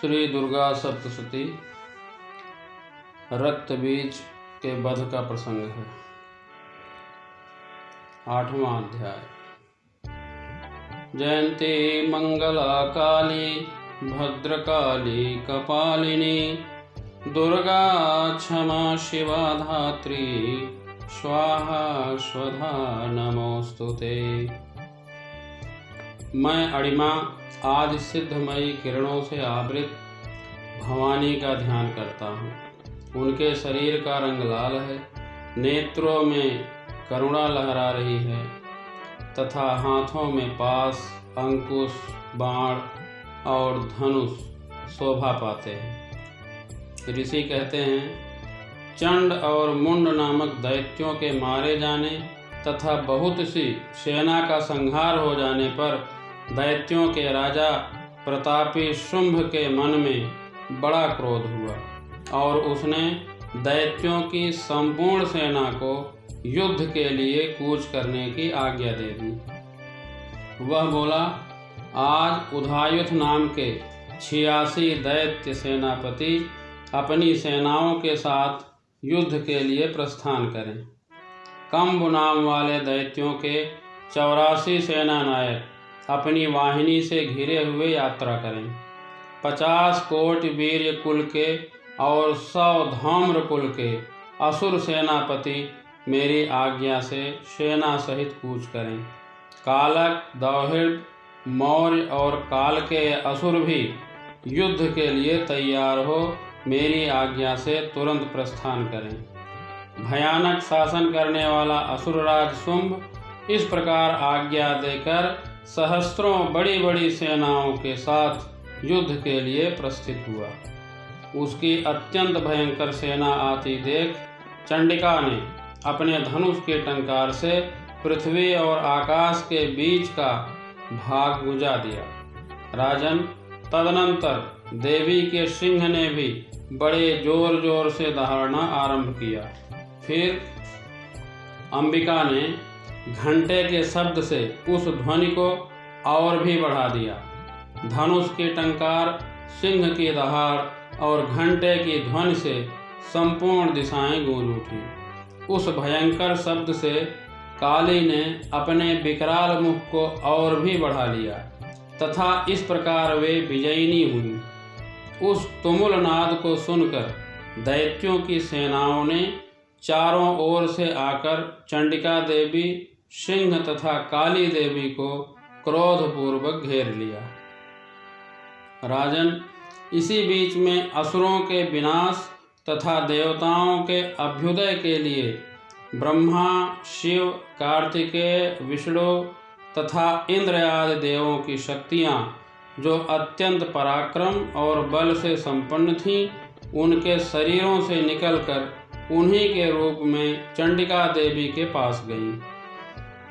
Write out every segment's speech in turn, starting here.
श्री दुर्गा सप्तशती रक्त बीज के वध का प्रसंग है। 8वां अध्याय। जयंती मंगला काली भद्रकाली कपालिनी दुर्गा क्षमा शिवा धात्री स्वाहा स्वधा नमोस्तुते। मैं अणिमा आदि सिद्धमयी किरणों से आवृत भवानी का ध्यान करता हूँ। उनके शरीर का रंग लाल है, नेत्रों में करुणा लहरा रही है तथा हाथों में पास, अंकुश, बाण और धनुष शोभा पाते हैं। ऋषि कहते हैं, चंड और मुंड नामक दैत्यों के मारे जाने तथा बहुत सी सेना का संहार हो जाने पर दैत्यों के राजा प्रतापी शुंभ के मन में बड़ा क्रोध हुआ और उसने दैत्यों की संपूर्ण सेना को युद्ध के लिए कूच करने की आज्ञा दे दी। वह बोला, आज उधायुथ नाम के 86 दैत्य सेनापति अपनी सेनाओं के साथ युद्ध के लिए प्रस्थान करें। कंब नाम वाले दैत्यों के 84 सेना नायक अपनी वाहिनी से घिरे हुए यात्रा करें। 50 कोटि वीर्य कुल के और 100 धौम्र कुल के असुर सेनापति मेरी आज्ञा से सेना सहित कूच करें। कालक, दौहिड़, मौर्य और काल के असुर भी युद्ध के लिए तैयार हो मेरी आज्ञा से तुरंत प्रस्थान करें। भयानक शासन करने वाला असुरराज शुंभ इस प्रकार आज्ञा देकर सहस्त्रों बड़ी बड़ी सेनाओं के साथ युद्ध के लिए प्रस्थित हुआ। उसकी अत्यंत भयंकर सेना आती देख चंडिका ने अपने धनुष के टंकार से पृथ्वी और आकाश के बीच का भाग बुझा दिया। राजन, तदनंतर देवी के सिंह ने भी बड़े जोर जोर से दहाड़ना आरंभ किया। फिर अंबिका ने घंटे के शब्द से उस ध्वनि को और भी बढ़ा दिया। धनुष के टंकार, सिंह की दहाड़ और घंटे की ध्वनि से संपूर्ण दिशाएं गूंज उठी। उस भयंकर शब्द से काली ने अपने विकराल मुख को और भी बढ़ा लिया तथा इस प्रकार वे विजयिनी हुई। उस तुमुल नाद को सुनकर दैत्यों की सेनाओं ने चारों ओर से आकर चंडिका देवी, सिंह तथा काली देवी को क्रोधपूर्वक घेर लिया। राजन, इसी बीच में असुरों के विनाश तथा देवताओं के अभ्युदय के लिए ब्रह्मा, शिव, कार्तिकेय, विष्णु तथा इंद्र आदि देवों की शक्तियाँ जो अत्यंत पराक्रम और बल से संपन्न थीं, उनके शरीरों से निकलकर उन्हीं के रूप में चंडिका देवी के पास गईं।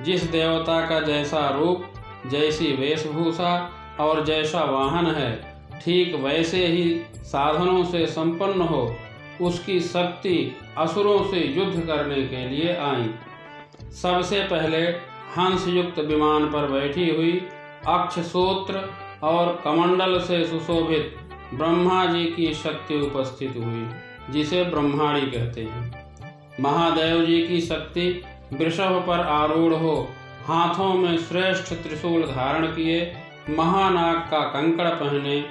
जिस देवता का जैसा रूप, जैसी वेशभूषा और जैसा वाहन है, ठीक वैसे ही साधनों से संपन्न हो उसकी शक्ति असुरों से युद्ध करने के लिए आई। सबसे पहले हंस युक्त विमान पर बैठी हुई अक्षसूत्र और कमंडल से सुशोभित ब्रह्मा जी की शक्ति उपस्थित हुई, जिसे ब्रह्माणी कहते हैं। महादेव जी की शक्ति वृषभ पर आरूढ़ हो, हाथों में श्रेष्ठ त्रिशूल धारण किए, महानाग का कंकड़ पहने,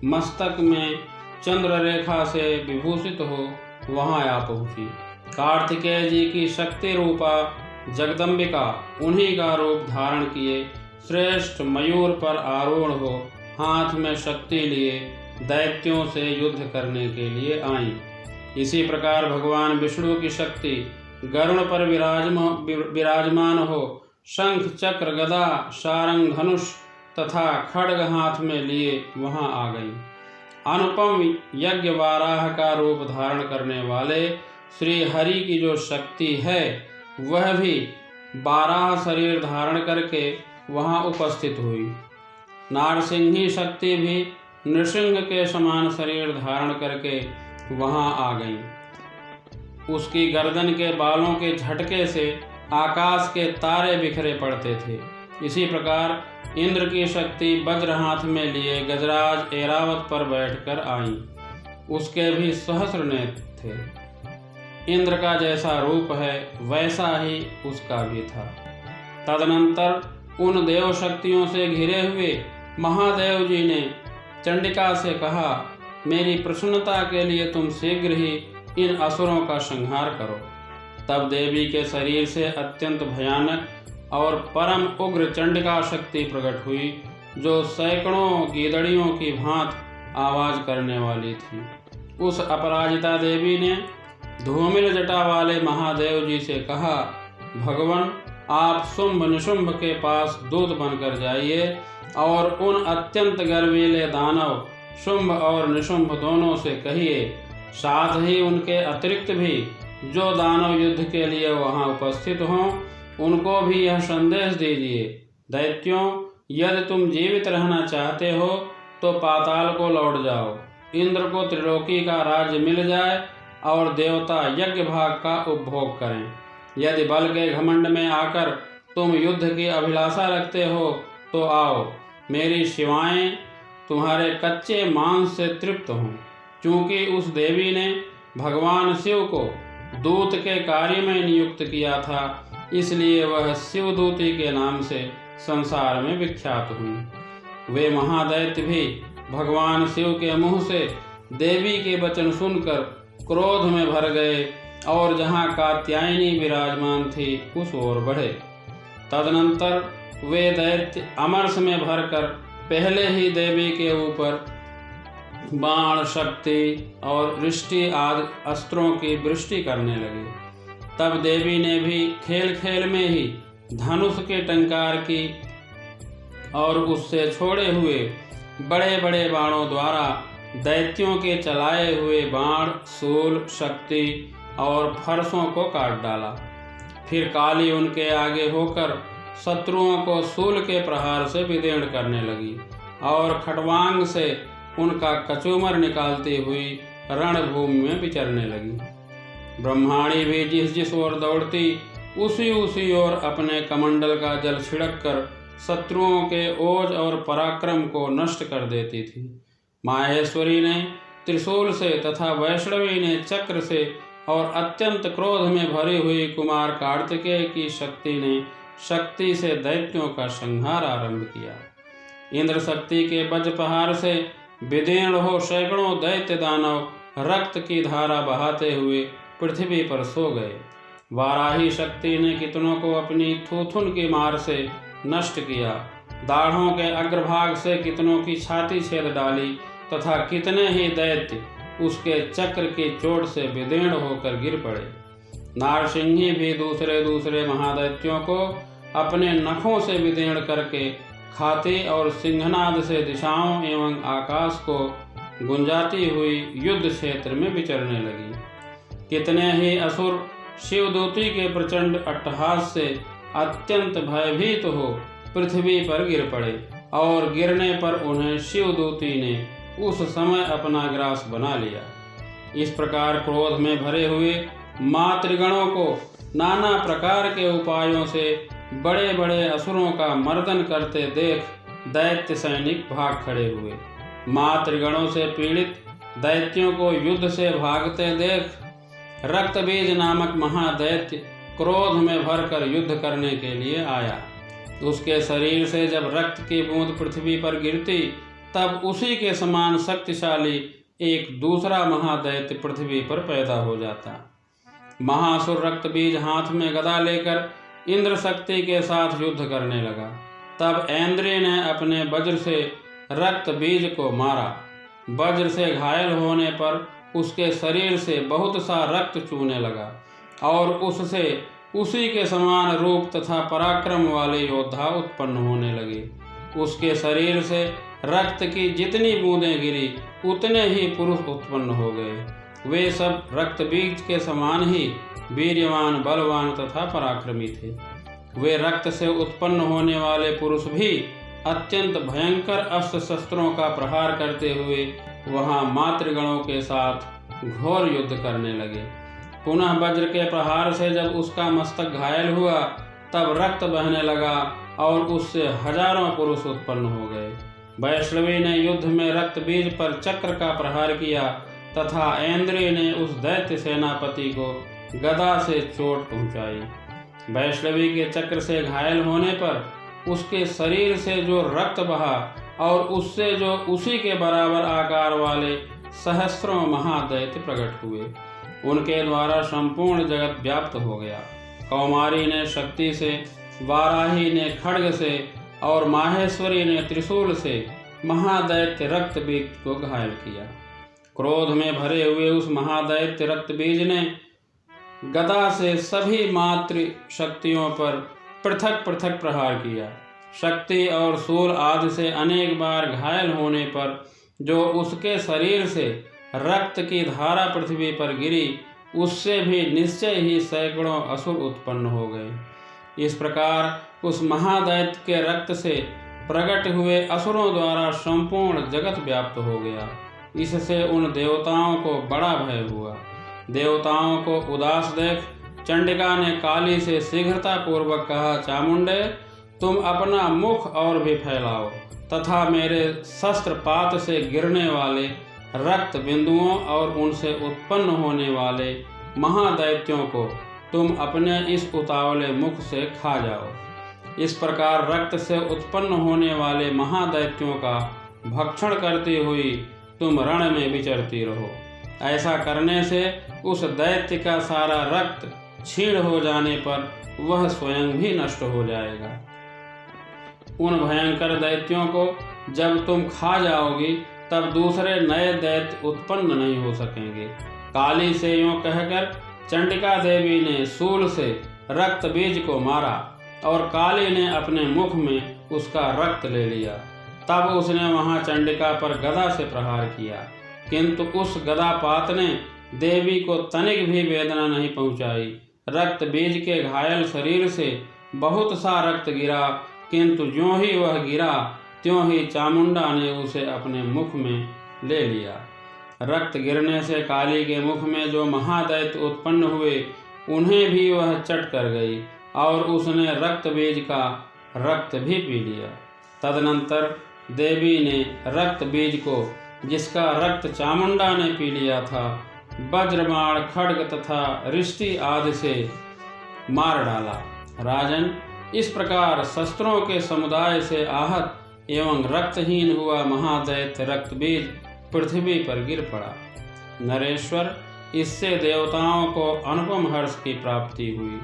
मस्तक में चंद्र रेखा से विभूषित हो वहां आ पहुंची। कार्तिकेय जी की शक्ति रूपा जगदम्बिका उन्हीं का रूप धारण किए श्रेष्ठ मयूर पर आरूढ़ हो हाथ में शक्ति लिए दैत्यों से युद्ध करने के लिए आई। इसी प्रकार भगवान विष्णु की शक्ति गरुड़ पर विराजमान हो शंख, चक्र, गदा, सारंग, धनुष तथा खड्ग हाथ में लिए वहां आ गई। अनुपम यज्ञ वाराह का रूप धारण करने वाले श्री हरि की जो शक्ति है, वह भी 12 शरीर धारण करके वहां उपस्थित हुई। नारसिंही शक्ति भी नृसिंह के समान शरीर धारण करके वहां आ गई। उसकी गर्दन के बालों के झटके से आकाश के तारे बिखरे पड़ते थे इसी प्रकार इंद्र की शक्ति वज्र हाथ में लिए गजराज ऐरावत पर बैठकर आई। उसके भी सहस्र नेत्र थे। इंद्र का जैसा रूप है वैसा ही उसका भी था। तदनंतर उन देव शक्तियों से घिरे हुए महादेव जी ने चंडिका से कहा, मेरी प्रसन्नता के लिए तुम शीघ्र ही इन असुरों का संहार करो। तब देवी के शरीर से अत्यंत भयानक और परम उग्र चंडिका शक्ति प्रकट हुई, जो सैकड़ों गीदड़ियों की भांति आवाज करने वाली थी। उस अपराजिता देवी ने धूमिल जटा वाले महादेव जी से कहा, भगवान, आप शुंभ निशुंभ के पास दूत बनकर जाइए और उन अत्यंत गर्वीले दानव शुंभ और निशुंभ दोनों से कहिए, साथ ही उनके अतिरिक्त भी जो दानव युद्ध के लिए वहां उपस्थित हों, उनको भी यह संदेश दीजिए, दैत्यों, यदि तुम जीवित रहना चाहते हो तो पाताल को लौट जाओ। इंद्र को त्रिलोकी का राज्य मिल जाए और देवता यज्ञ भाग का उपभोग करें। यदि बल के घमंड में आकर तुम युद्ध की अभिलाषा रखते हो तो आओ, मेरी शिवाएं तुम्हारे कच्चे मांस से तृप्त हों। चूंकि उस देवी ने भगवान शिव को दूत के कार्य में नियुक्त किया था, इसलिए वह शिवदूती के नाम से संसार में विख्यात हुई। वे महादैत्य भी भगवान शिव के मुंह से देवी के वचन सुनकर क्रोध में भर गए और जहाँ कात्यायनी विराजमान थी उस ओर बढ़े। तदनंतर वे दैत्य अमरस में भरकर पहले ही देवी के ऊपर बाण, शक्ति और वृष्टि आदि अस्त्रों की वृष्टि करने लगे। तब देवी ने भी खेल खेल में ही धनुष के टंकार की और उससे छोड़े हुए बड़े बड़े बाणों द्वारा दैत्यों के चलाए हुए बाण, शूल, शक्ति और फरसों को काट डाला। फिर काली उनके आगे होकर शत्रुओं को शूल के प्रहार से विदीर्ण करने लगी और खटवांग से उनका कचूमर निकालती हुई रणभूमि में विचरने लगी। ब्रह्माणी भी जिस जिस ओर दौड़ती उसी उसी ओर अपने कमंडल का जल छिड़क कर शत्रुओं के ओज और पराक्रम को नष्ट कर देती थी। माहेश्वरी ने त्रिशूल से तथा वैष्णवी ने चक्र से और अत्यंत क्रोध में भरी हुई कुमार कार्तिकेय की शक्ति ने शक्ति से दैत्यों का संहार आरंभ किया। इंद्र शक्ति के वज्रप्रहार से विदीर्ण हो सैकड़ों दैत्य दानव रक्त की धारा बहाते हुए पृथ्वी पर सो गए। वाराही शक्ति ने कितनों को अपनी थूथुन की मार से नष्ट किया, दाढ़ों के अग्रभाग से कितनों की छाती छेद डाली तथा कितने ही दैत्य उसके चक्र की चोट से विदीर्ण होकर गिर पड़े। नारसिंही भी दूसरे दूसरे महादैत्यों को अपने नखों से विदीर्ण करके खाती और सिंहनाद से दिशाओं एवं आकाश को गुंजाती हुई युद्ध क्षेत्र में विचरने लगी। कितने ही असुर शिवदूती के प्रचंड अट्टहास से अत्यंत भयभीत हो पृथ्वी पर गिर पड़े और गिरने पर उन्हें शिवदूती ने उस समय अपना ग्रास बना लिया। इस प्रकार क्रोध में भरे हुए मातृगणों को नाना प्रकार के उपायों से बड़े बड़े असुरों का मर्दन करते देख दैत्य सैनिक भाग खड़े हुए। मातृगणों से पीड़ित दैत्यों को युद्ध से भागते देख रक्तबीज नामक महादैत्य क्रोध में भरकर युद्ध करने के लिए आया। उसके शरीर से जब रक्त की बूंद पृथ्वी पर गिरती तब उसी के समान शक्तिशाली एक दूसरा महादैत्य पृथ्वी पर पैदा हो जाता। महासुर रक्तबीज हाथ में गदा लेकर इंद्र शक्ति के साथ युद्ध करने लगा। तब ऐन्द्री ने अपने वज्र से रक्तबीज को मारा। वज्र से घायल होने पर उसके शरीर से बहुत सा रक्त चूने लगा और उससे उसी के समान रूप तथा पराक्रम वाले योद्धा उत्पन्न होने लगे। उसके शरीर से रक्त की जितनी बूंदें गिरी उतने ही पुरुष उत्पन्न हो गए। वे सब रक्तबीज के समान ही वीर्यवान, बलवान तथा पराक्रमी थे। वे रक्त से उत्पन्न होने वाले पुरुष भी अत्यंत भयंकर अस्त्र शस्त्रों का प्रहार करते हुए वहां मातृगणों के साथ घोर युद्ध करने लगे। पुनः वज्र के प्रहार से जब उसका मस्तक घायल हुआ तब रक्त बहने लगा और उससे हजारों पुरुष उत्पन्न हो गए। वैष्णवी ने युद्ध में रक्त बीज पर चक्र का प्रहार किया तथा ऐन्द्री ने उस दैत्य सेनापति को गदा से चोट पहुंचाई। वैष्णवी के चक्र से घायल होने पर उसके शरीर से जो रक्त बहा और उससे जो उसी के बराबर आकार वाले सहस्रों महादैत्य प्रकट हुए, उनके द्वारा संपूर्ण जगत व्याप्त हो गया। कौमारी ने शक्ति से, वाराही ने खड्ग से और माहेश्वरी ने त्रिशूल से महादैत्य रक्त बीज को घायल किया। क्रोध में भरे हुए उस महादैत्य रक्त बीज ने गदा से सभी मातृ शक्तियों पर पृथक पृथक प्रहार किया। शक्ति और शूल आदि से अनेक बार घायल होने पर जो उसके शरीर से रक्त की धारा पृथ्वी पर गिरी, उससे भी निश्चय ही सैकड़ों असुर उत्पन्न हो गए। इस प्रकार उस महादैत्य के रक्त से प्रकट हुए असुरों द्वारा संपूर्ण जगत व्याप्त हो गया। इससे उन देवताओं को बड़ा भय हुआ। देवताओं को उदास देख चंडिका ने काली से शीघ्रता पूर्वक कहा, चामुंडे, तुम अपना मुख और भी फैलाओ तथा मेरे शस्त्रपात से गिरने वाले रक्त बिंदुओं और उनसे उत्पन्न होने वाले महादैत्यों को तुम अपने इस उतावले मुख से खा जाओ। इस प्रकार रक्त से उत्पन्न होने वाले महादैत्यों का भक्षण करती हुई तुम रण में विचरती रहो। ऐसा करने से उस दैत्य का सारा रक्त क्षीण हो जाने पर वह स्वयं भी नष्ट हो जाएगा। उन भयंकर दैत्यों को जब तुम खा जाओगी तब दूसरे नए दैत्य उत्पन्न नहीं हो सकेंगे। काली से यूं कहकर चंडिका देवी ने शूल से रक्त बीज को मारा और काली ने अपने मुख में उसका रक्त ले लिया। तब उसने वहां चंडिका पर गदा से प्रहार किया, किंतु उस गदापात ने देवी को तनिक भी वेदना नहीं पहुंचाई। रक्त बीज के घायल शरीर से बहुत सा रक्त गिरा, किंतु ज्यों ही वह गिरा त्यों ही चामुंडा ने उसे अपने मुख में ले लिया। रक्त गिरने से काली के मुख में जो महादैत्य उत्पन्न हुए, उन्हें भी वह चट कर गई और उसने रक्त बीज का रक्त भी पी लिया। तदनंतर देवी ने रक्त बीज को, जिसका रक्त चामुंडा ने पी लिया था, वज्रबाण, खड्ग तथा रिष्टि आदि से मार डाला। राजन, इस प्रकार शस्त्रों के समुदाय से आहत एवं रक्तहीन हुआ महादैत्य रक्त बीज पृथ्वी पर गिर पड़ा। नरेश्वर, इससे देवताओं को अनुपम हर्ष की प्राप्ति हुई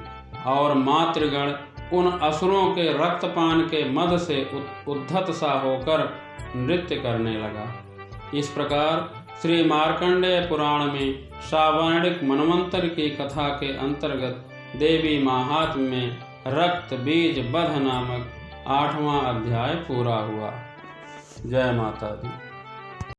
और मातृगण उन असुरों के रक्तपान के मद से उद्धत सा होकर नृत्य करने लगा। इस प्रकार श्री मार्कंडेय पुराण में सावर्णिक मनवंतर की कथा के अंतर्गत देवी महात्म्य में रक्त बीज वध नामक 8वां अध्याय पूरा हुआ। जय माता दी।